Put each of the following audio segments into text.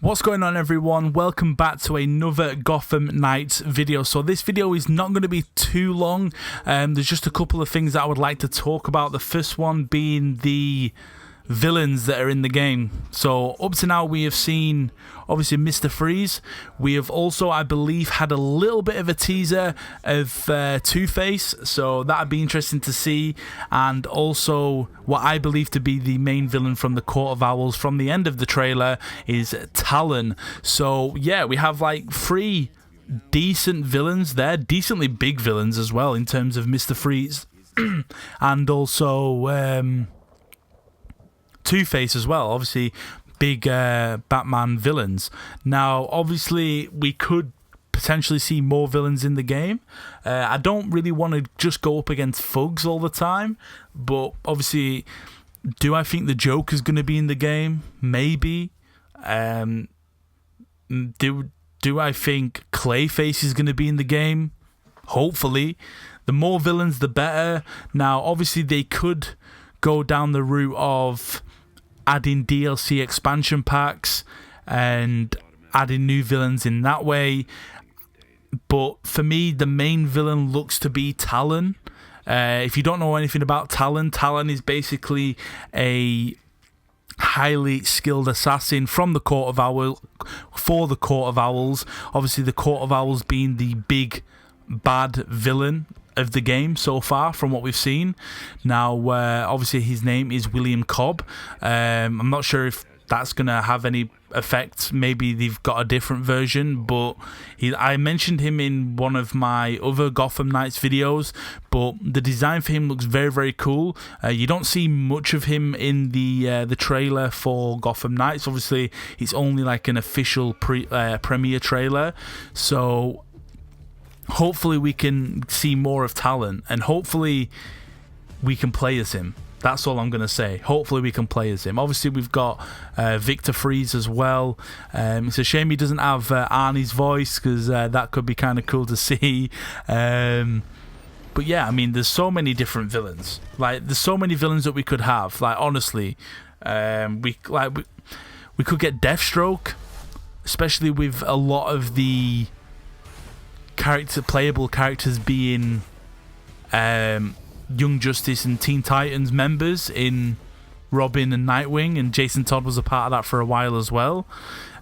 What's going on, everyone? Welcome back to another Gotham Knights video. So this video is not going to be too long. There's just a couple of things that I would like to talk about. The first one being the villains that are in the game. So up to now we have seen obviously Mr. Freeze. We have also, I believe, had a little bit of a teaser of Two-Face, so that'd be interesting to see. And also what I believe to be the main villain from the Court of Owls from the end of the trailer is TALON. So yeah, we have like three decent villains there, decently big villains as well in terms of Mr. Freeze and also Two-Face as well, obviously big Batman villains. Now obviously we could potentially see more villains in the game. I don't really want to just go up against thugs all the time, but obviously, do I think the Joker's going to be in the game? Maybe. Do I think Clayface is going to be in the game? Hopefully. The more villains the better. Now obviously they could go down the route of adding DLC expansion packs and adding new villains in that way, but for me the main villain looks to be TALON. If you don't know anything about TALON is basically a highly skilled assassin from the Court of Owls, for the Court of Owls. Obviously the Court of Owls being the big bad villain of the game so far from what we've seen. Now obviously his name is William Cobb. I'm not sure if that's gonna have any effect. Maybe they've got a different version, but I mentioned him in one of my other Gotham Knights videos, but the design for him looks very, very cool. You don't see much of him in the trailer for Gotham Knights. Obviously it's only like an official premiere trailer, so hopefully we can see more of TALON, and hopefully we can play as him. That's all I'm going to say. Hopefully we can play as him. Obviously we've got Victor Freeze as well. It's a shame he doesn't have Arnie's voice, because that could be kind of cool to see. But yeah, I mean, there's so many different villains. Like, there's so many villains that we could have. Like, honestly, we could get Deathstroke, especially with a lot of the playable characters being Young Justice and Teen Titans members in Robin and Nightwing, and Jason Todd was a part of that for a while as well.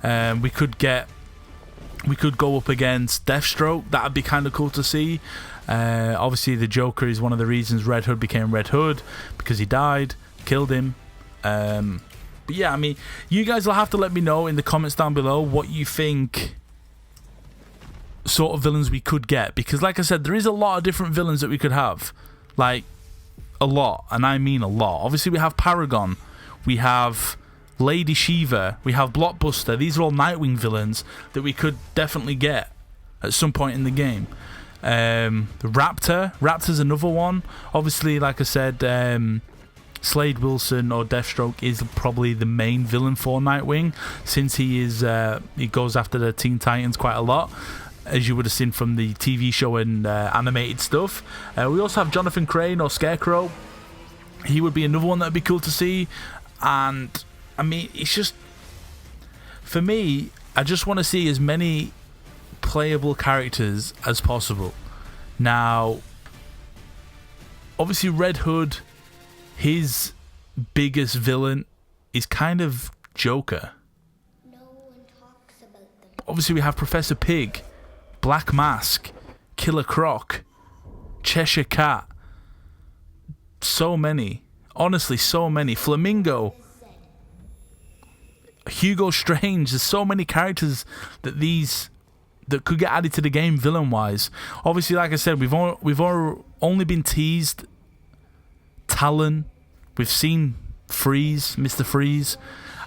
We could go up against Deathstroke. That'd be kind of cool to see. Obviously the Joker is one of the reasons Red Hood became Red Hood, because he died, killed him. But yeah, I mean, you guys will have to let me know in the comments down below what you think sort of villains we could get, because like I said, there is a lot of different villains that we could have. Like, a lot, and I mean a lot. Obviously we have Paragon, we have Lady Shiva, we have Blockbuster. These are all Nightwing villains that we could definitely get at some point in the game. Raptor's another one. Obviously, like I said, Slade Wilson or Deathstroke is probably the main villain for Nightwing, since he goes after the Teen Titans quite a lot, as you would have seen from the TV show and animated stuff. We also have Jonathan Crane or Scarecrow. He would be another one that would be cool to see. And I mean, it's just, for me, I just want to see as many playable characters as possible. Now obviously Red Hood, his biggest villain is kind of Joker. No one talks about them. Obviously we have Professor Pig, Black Mask, Killer Croc, Cheshire Cat. So many. Honestly, so many. Flamingo, Hugo Strange. There's so many characters that could get added to the game villain-wise. Obviously, like I said, we've only been teased TALON. We've seen Freeze, Mr. Freeze,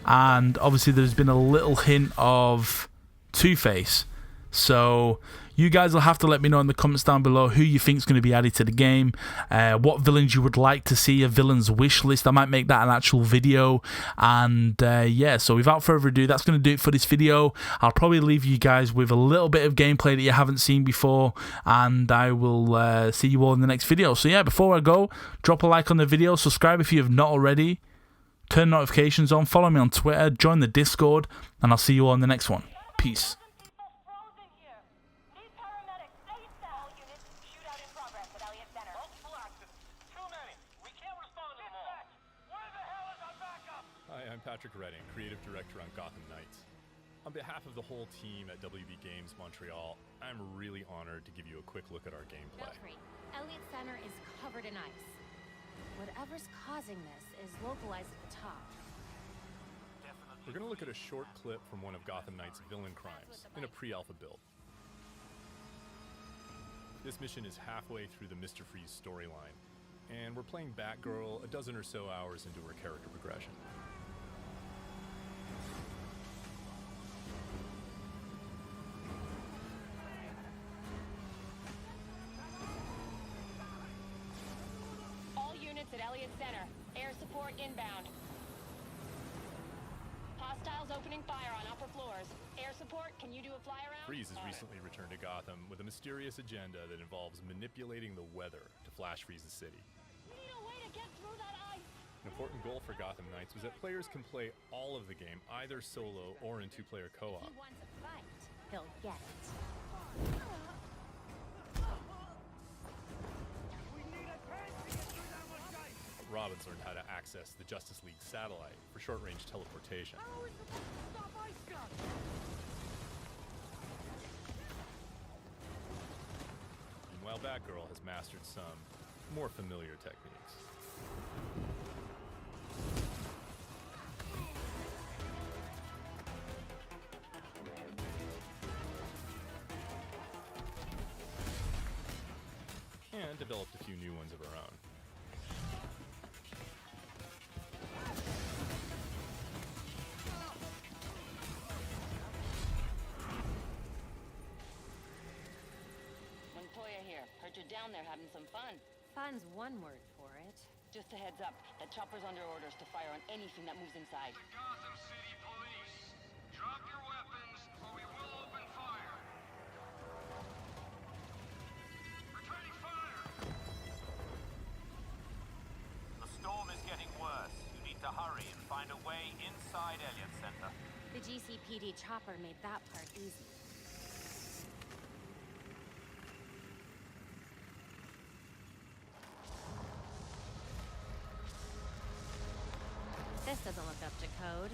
and obviously there's been a little hint of Two-Face. So you guys will have to let me know in the comments down below who you think is going to be added to the game, what villains you would like to see, a villain's wish list. I might make that an actual video. And yeah, so without further ado, that's going to do it for this video. I'll probably leave you guys with a little bit of gameplay that you haven't seen before, and I will see you all in the next video. So yeah, before I go, drop a like on the video, subscribe if you have not already, turn notifications on, follow me on Twitter, join the Discord, and I'll see you all in the next one. Peace. Hi, I'm Patrick Redding, Creative Director on Gotham Knights. On behalf of the whole team at WB Games Montreal, I'm really honored to give you a quick look at our gameplay. Elliott Center is covered in ice. Whatever's causing this is localized at the top. We're going to look at a short clip from one of Gotham Knights' villain crimes in a pre-alpha build. This mission is halfway through the Mr. Freeze storyline, and we're playing Batgirl a dozen or so hours into her character progression. All units at Elliott Center. Air support inbound. Hostiles opening fire on upper floors. Air support, can you do a fly around? Freeze has recently returned to Gotham with a mysterious agenda that involves manipulating the weather to flash freeze the city. We need a way to get through that ice. An important goal for Gotham Knights was that players can play all of the game, either solo or in two-player co-op. He wants a fight. He'll get it. Robin's learned how to access the Justice League satellite for short-range teleportation. Meanwhile, Batgirl has mastered some more familiar techniques. And developed a few new ones of her own. Heard you're down there having some fun. Fun's one word for it. Just a heads up, the chopper's under orders to fire on anything that moves inside. The Gotham City Police. Drop your weapons or we will open fire. Returning fire! The storm is getting worse. You need to hurry and find a way inside Elliott Center. The GCPD chopper made that part easy. This doesn't look up to code.